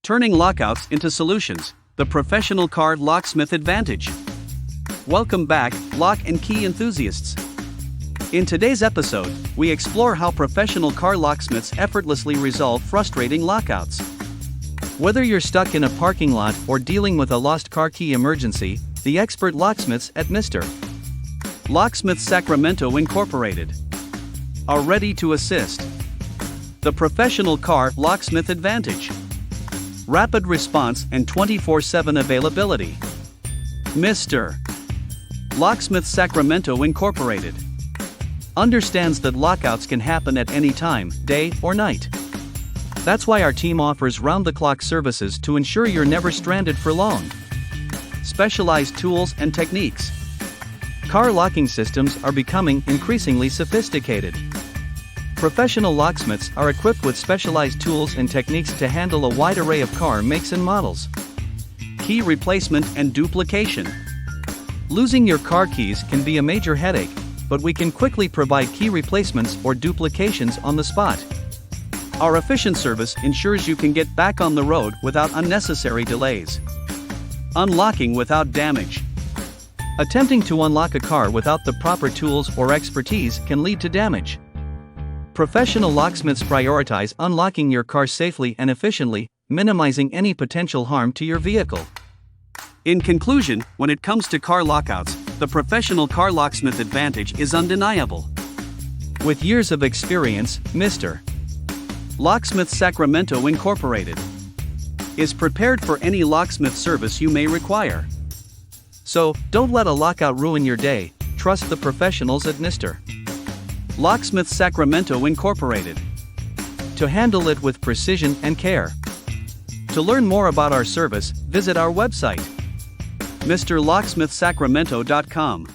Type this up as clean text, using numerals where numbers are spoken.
Turning lockouts into solutions, the professional car locksmith advantage. Welcome back, lock and key enthusiasts. In today's episode, we explore how professional car locksmiths effortlessly resolve frustrating lockouts. Whether you're stuck in a parking lot or dealing with a lost car key emergency, the expert locksmiths at Mr. Locksmiths Sacramento Incorporated are ready to assist. The professional car locksmith advantage. Rapid response and 24/7 availability. Mr. Locksmith Sacramento Incorporated understands that lockouts can happen at any time, day or night. That's why our team offers round-the-clock services to ensure you're never stranded for long. Specialized tools and techniques. Car locking systems are becoming increasingly sophisticated. Professional locksmiths are equipped with specialized tools and techniques to handle a wide array of car makes and models. Key replacement and duplication. Losing your car keys can be a major headache, but we can quickly provide key replacements or duplications on the spot. Our efficient service ensures you can get back on the road without unnecessary delays. Unlocking without damage. Attempting to unlock a car without the proper tools or expertise can lead to damage. Professional locksmiths prioritize unlocking your car safely and efficiently, minimizing any potential harm to your vehicle. In conclusion, when it comes to car lockouts, the professional car locksmith advantage is undeniable. With years of experience, Mr. Locksmith Sacramento Incorporated is prepared for any locksmith service you may require. So, don't let a lockout ruin your day. Trust the professionals at Mr. Locksmith Sacramento Incorporated to handle it with precision and care. To learn more about our service, visit our website, mrlocksmithsacramento.com.